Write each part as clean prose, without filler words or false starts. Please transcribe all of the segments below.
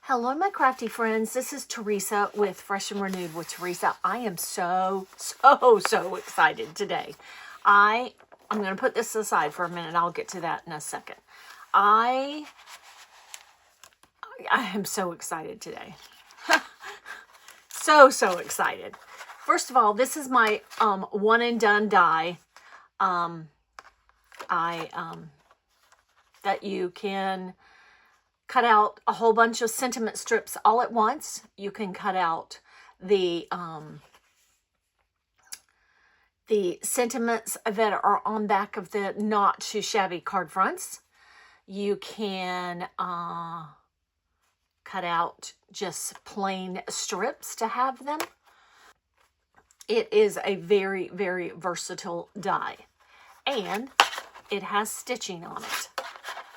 Hello, my crafty friends. This is Teresa with Fresh and Renewed with Teresa. I am so excited today. I'm going to put this aside for a minute. I'll get to that in a second. I am so excited today. so excited. First of all, this is my one and done die. That you can cut out a whole bunch of sentiment strips all at once. You can cut out the sentiments that are on back of the not too shabby card fronts. You can cut out just plain strips to have them. It is a very, very versatile die, and it has stitching on it.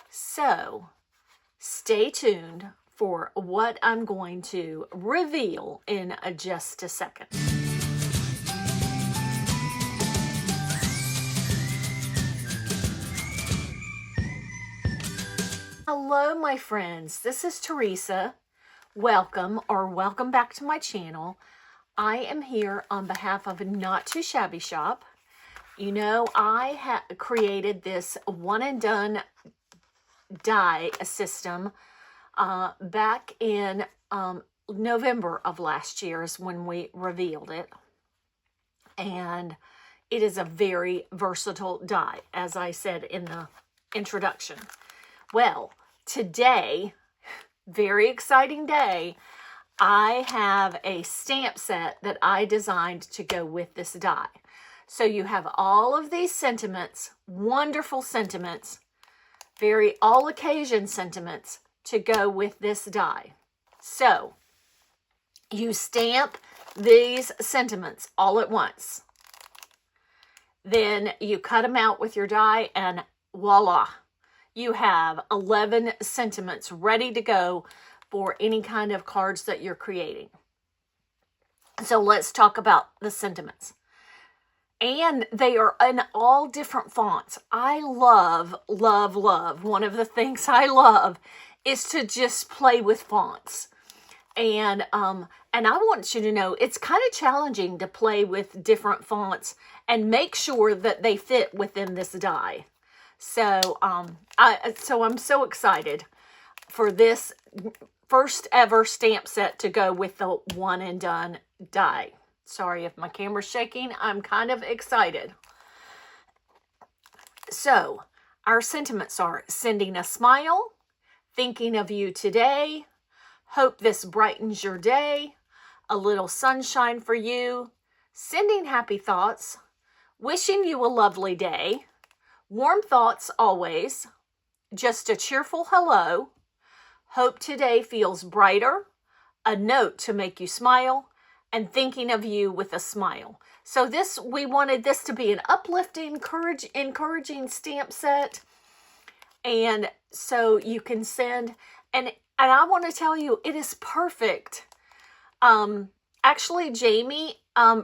So stay tuned for what I'm going to reveal in just a second. Hello, my friends. This is Teresa. Welcome back to my channel. I am here on behalf of Not Too Shabby Shop. You know, I created this one and done die system back in November of last year is when we revealed it, and it is a very versatile die, as I said in the introduction. Well, today, very exciting day, I have a stamp set that I designed to go with this die. So you have all of these sentiments, wonderful sentiments, very all occasion sentiments to go with this die. So you stamp these sentiments all at once. Then you cut them out with your die, and voila, you have 11 sentiments ready to go for any kind of cards that you're creating. So let's talk about the sentiments. And they are in all different fonts. I love. One of the things I love is to just play with fonts. And I want you to know it's kind of challenging to play with different fonts and make sure that they fit within this die. So I'm so excited for this first ever stamp set to go with the one and done die. Sorry if my camera's shaking. I'm kind of excited. So, our sentiments are sending a smile, thinking of you today, hope this brightens your day, a little sunshine for you, sending happy thoughts, wishing you a lovely day, warm thoughts always, just a cheerful hello, hope today feels brighter, a note to make you smile, and thinking of you with a smile. So we wanted this to be an uplifting, encouraging stamp set. And so you can send, and I want to tell you, it is perfect. Actually, Jamie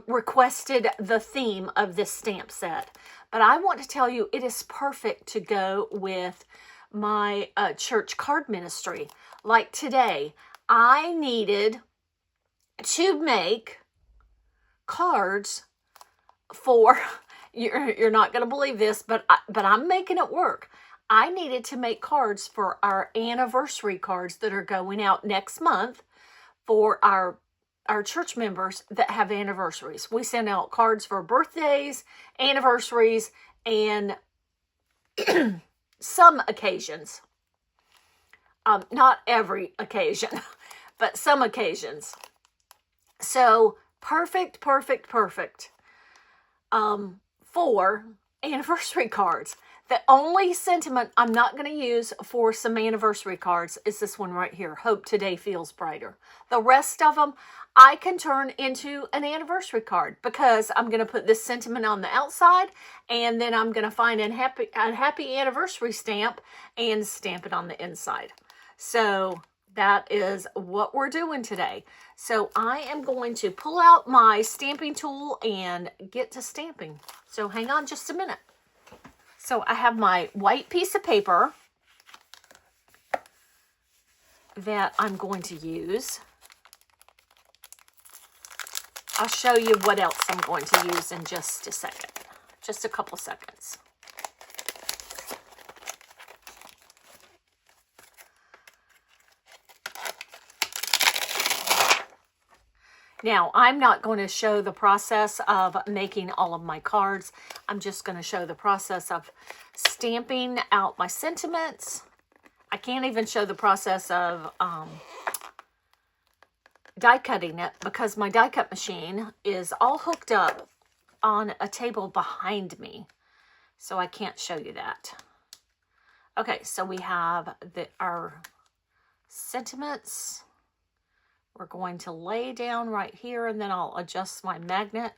requested the theme of this stamp set. But I want to tell you, it is perfect to go with my church card ministry. Like today, I needed to make cards for, you're not going to believe this, but I'm making it work. I needed to make cards for our anniversary cards that are going out next month for our church members that have anniversaries. We send out cards for birthdays, anniversaries, and some occasions. Not every occasion, but some occasions. So perfect for anniversary cards. The only sentiment I'm not going to use for some anniversary cards is this one right here. Hope today feels brighter. The rest of them I can turn into an anniversary card because I'm going to put this sentiment on the outside, and then I'm going to find a happy anniversary stamp and stamp it on the inside. So that is what we're doing today. So I am going to pull out my stamping tool and get to stamping. So hang on just a minute. So I have my white piece of paper that I'm going to use. I'll show you what else I'm going to use in just a second. Just a couple seconds. Now, I'm not going to show the process of making all of my cards. I'm just going to show the process of stamping out my sentiments. I can't even show the process of die cutting it because my die cut machine is all hooked up on a table behind me. So I can't show you that. Okay, so we have our sentiments. We're going to lay down right here, and then I'll adjust my magnet.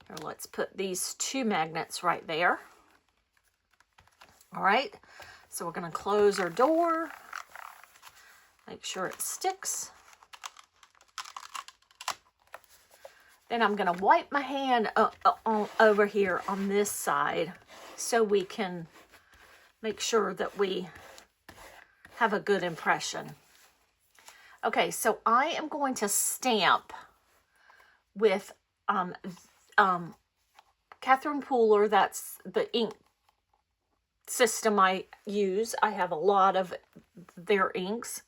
Here, let's put these 2 magnets right there. All right, so we're going to close our door. Make sure it sticks. Then I'm going to wipe my hand over here on this side so we can make sure that we have a good impression. Okay, so I am going to stamp with Catherine Pooler. That's the ink system I use. I have a lot of their inks.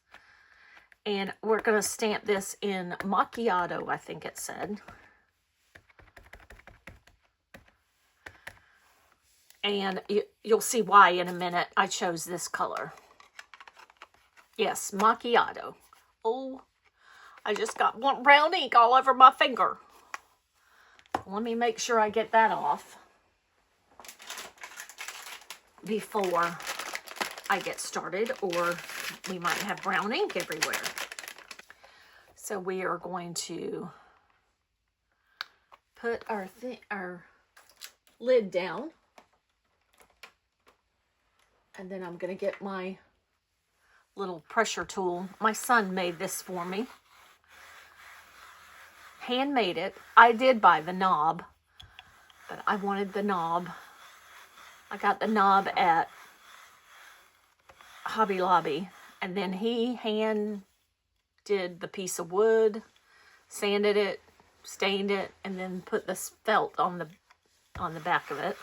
And we're going to stamp this in Macchiato, I think it said. And you'll see why in a minute I chose this color. Yes, Macchiato. Oh, I just got one brown ink all over my finger. Let me make sure I get that off before I get started, or we might have brown ink everywhere. So we are going to put our lid down. And then I'm going to get my little pressure tool. My son made this for me. Handmade it. I did buy the knob, but I wanted the knob. I got the knob at Hobby Lobby, and then he hand did the piece of wood, sanded it, stained it, and then put the felt on the back of it.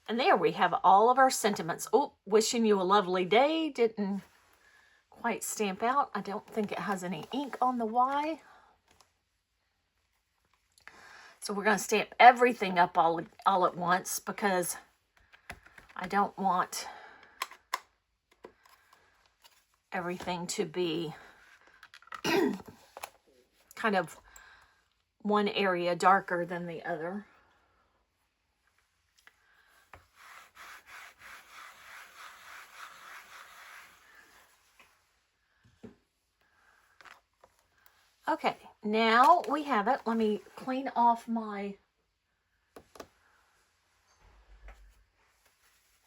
And there we have all of our sentiments. Oh, wishing you a lovely day. Didn't quite stamp out. I don't think it has any ink on the Y. So we're going to stamp everything up all at once because I don't want everything to be kind of one area darker than the other. Okay, now we have it. Let me clean off my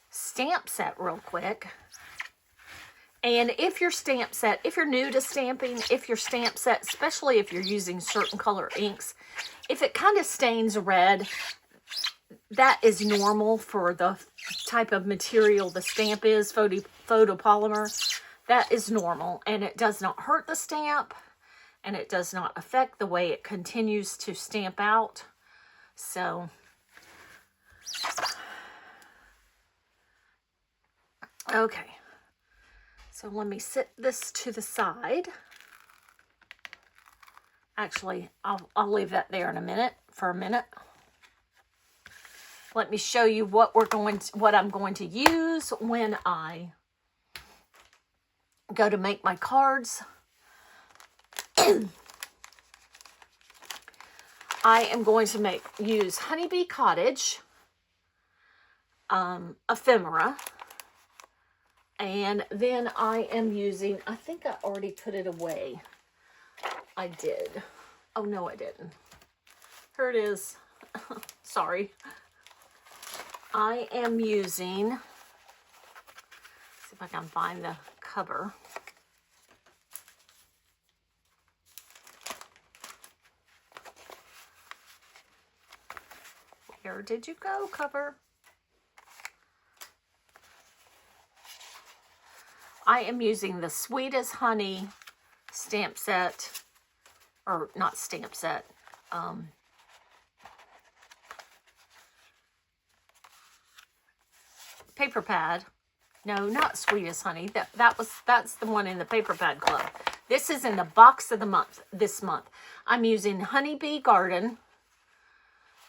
stamp set real quick. And if your stamp set, if you're new to stamping, if your stamp set, especially if you're using certain color inks, if it kind of stains red, that is normal for the type of material the stamp is, photopolymer. That is normal, and it does not hurt the stamp. And it does not affect the way it continues to stamp out. So, okay. So let me set this to the side. Actually, I'll leave that there in a minute, for a minute. Let me show you what I'm going to use when I go to make my cards. I am going to use Honeybee Cottage ephemera, and then I am using, I think I already put it away. I did. Oh no, I didn't. Here it is. Sorry. I am using, see if I can find the cover. Where did you go, cover? I am using the Sweet as Honey stamp set, or not stamp set, paper pad. No, not Sweet as Honey. That's the one in the paper pad club. This is in the box of the month this month. I'm using Honeybee Garden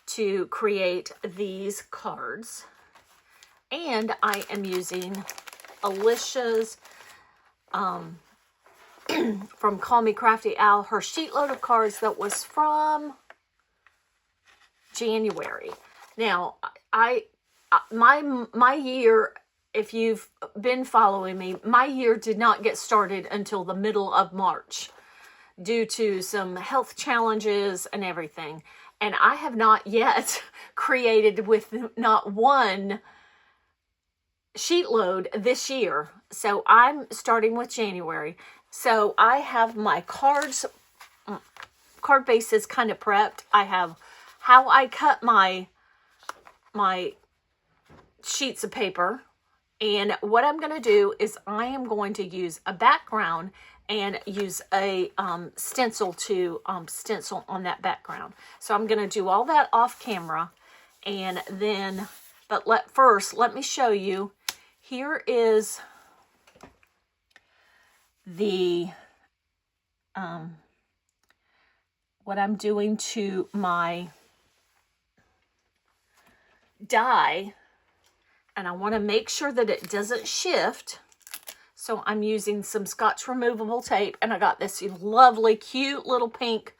to create these cards. And I am using Alicia's from Call Me Crafty Al, her sheet load of cards that was from January. Now, my year, if you've been following me, my year did not get started until the middle of March due to some health challenges and everything. And I have not yet created with not one sheet load this year. So I'm starting with January. So I have my card bases kind of prepped. I have how I cut my sheets of paper. And what I'm going to do is I am going to use a background and use a stencil to stencil on that background. So I'm going to do all that off camera. And then, but first, let me show you. Here is the, what I'm doing to my die. And I want to make sure that it doesn't shift. So I'm using some Scotch removable tape. And I got this lovely, cute little pink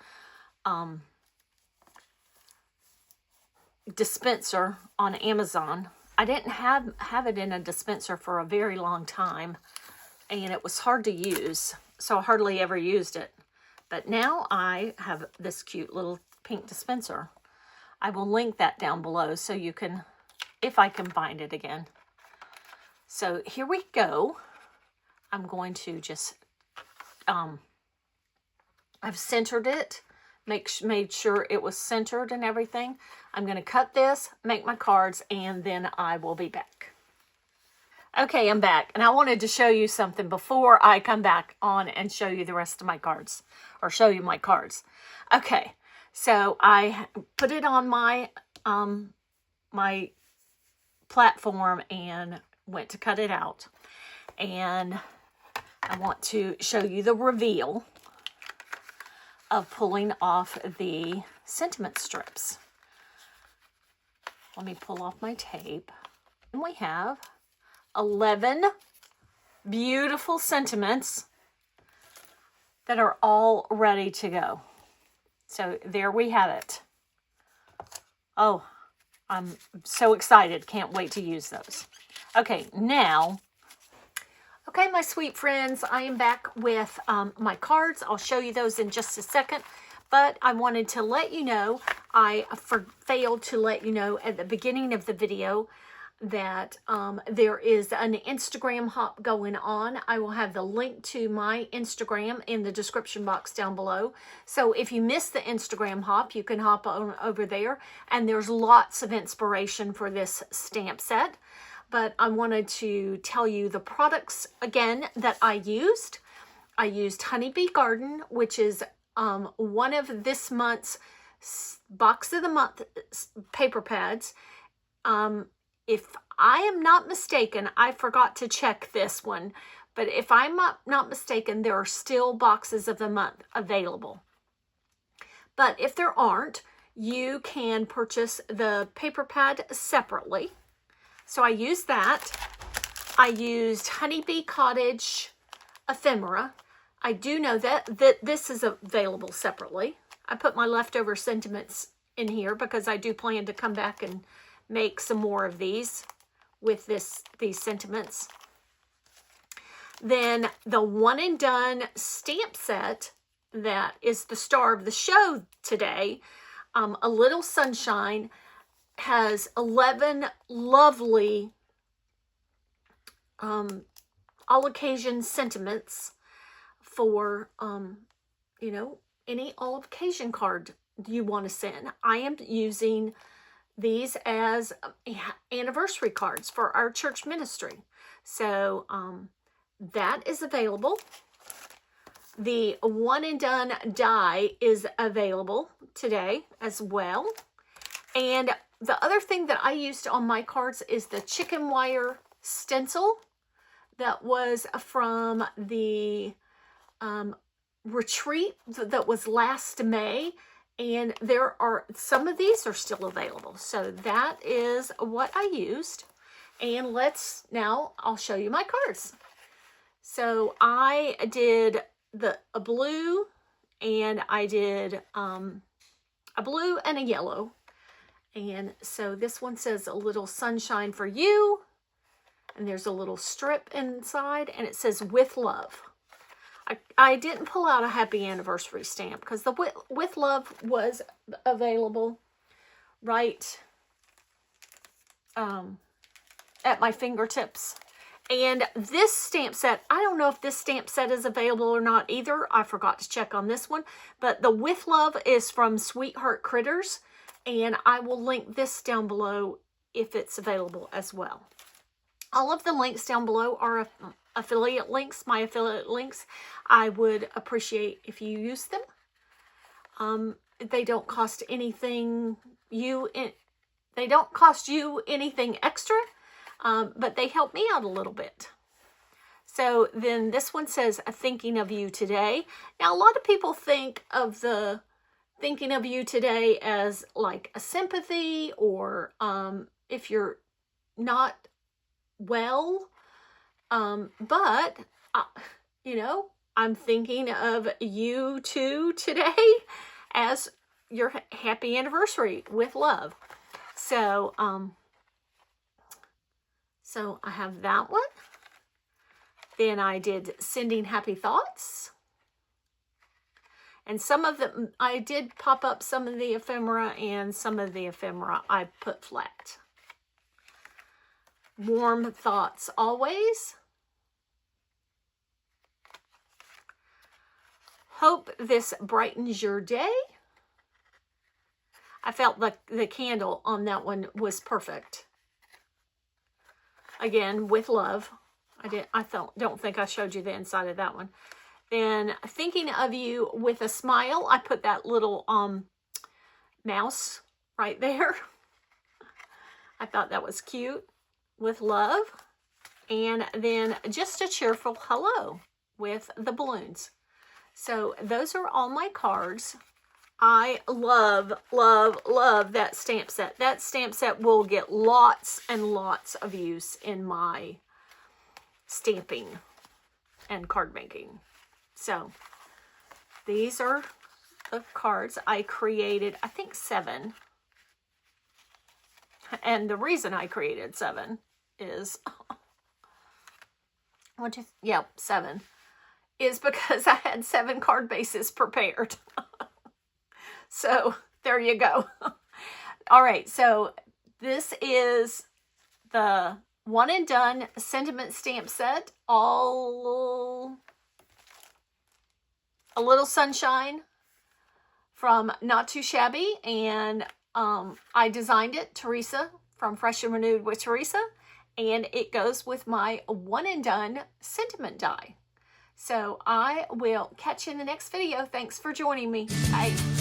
dispenser on Amazon. I didn't have it in a dispenser for a very long time. And it was hard to use. So I hardly ever used it. But now I have this cute little pink dispenser. I will link that down below so you can, if I can find it again. So here we go. I'm going to just, I've centered it, made sure it was centered and everything. I'm going to cut this, make my cards, and then I will be back. Okay, I'm back. And I wanted to show you something before I come back on and show you the rest of my cards, or show you my cards. Okay, so I put it on my, my platform and went to cut it out. And I want to show you the reveal of pulling off the sentiment strips. Let me pull off my tape. And we have 11 beautiful sentiments that are all ready to go. So there we have it. Oh, I'm so excited. Can't wait to use those. Okay, now, okay, my sweet friends, I am back with my cards. I'll show you those in just a second. But I wanted to let you know, I failed to let you know at the beginning of the video that there is an Instagram hop going on. I will have the link to my Instagram in the description box down below. So if you missed the Instagram hop, you can hop on over there. And there's lots of inspiration for this stamp set. But I wanted to tell you the products again that I used. I used Honeybee Garden, which is one of this month's box of the month paper pads. If I am not mistaken, I forgot to check this one, but if I'm not mistaken, there are still boxes of the month available. But if there aren't, you can purchase the paper pad separately. So I used that. I used Honeybee Cottage Ephemera. I do know that this is available separately. I put my leftover sentiments in here because I do plan to come back and make some more of these with these sentiments. Then the one and done stamp set that is the star of the show today, A Little Sunshine, has 11 lovely all occasion sentiments for you know, any all occasion card you want to send. I am using these as anniversary cards for our church ministry. So that is available. The one and done die is available today as well. And the other thing that I used on my cards is the chicken wire stencil that was from the retreat that was last May. And there are, some of these are still available. So that is what I used. And I'll show you my cards. So I did a blue, and I did a blue and a yellow. And so this one says a little sunshine for you. And there's a little strip inside, and it says with love. I didn't pull out a happy anniversary stamp because the with love was available right at my fingertips. And this stamp set, I don't know if this stamp set is available or not either. I forgot to check on this one. But the with love is from Sweetheart Critters. And I will link this down below if it's available as well. All of the links down below are affiliate links, my affiliate links. I would appreciate if you use them. They don't cost anything they don't cost you anything extra, but they help me out a little bit. So then this one says, thinking of you today. Now, a lot of people think of the thinking of you today as like a sympathy, or if you're not well, but you know, I'm thinking of you too today as your happy anniversary with love. So so I have that one. Then I did sending happy thoughts. And some of them, I did pop up some of the ephemera, and some of the ephemera I put flat. Warm thoughts always. Hope this brightens your day. I felt like the candle on that one was perfect. Again, with love. Don't think I showed you the inside of that one. Then thinking of you with a smile. I put that little mouse right there. I thought that was cute. With love. And then just a cheerful hello with the balloons. So those are all my cards. I love, love, love that stamp set. That stamp set will get lots and lots of use in my stamping and card making. So these are the cards I created, I think 7. And the reason I created 7 is, 7, is because I had 7 card bases prepared. So there you go. All right, so this is the one and done sentiment stamp set. All a little sunshine from Not Too Shabby, and I designed it, Teresa from Fresh and Renewed with Teresa, and it goes with my one and done sentiment die. So I will catch you in the next video. Thanks for joining me. Bye.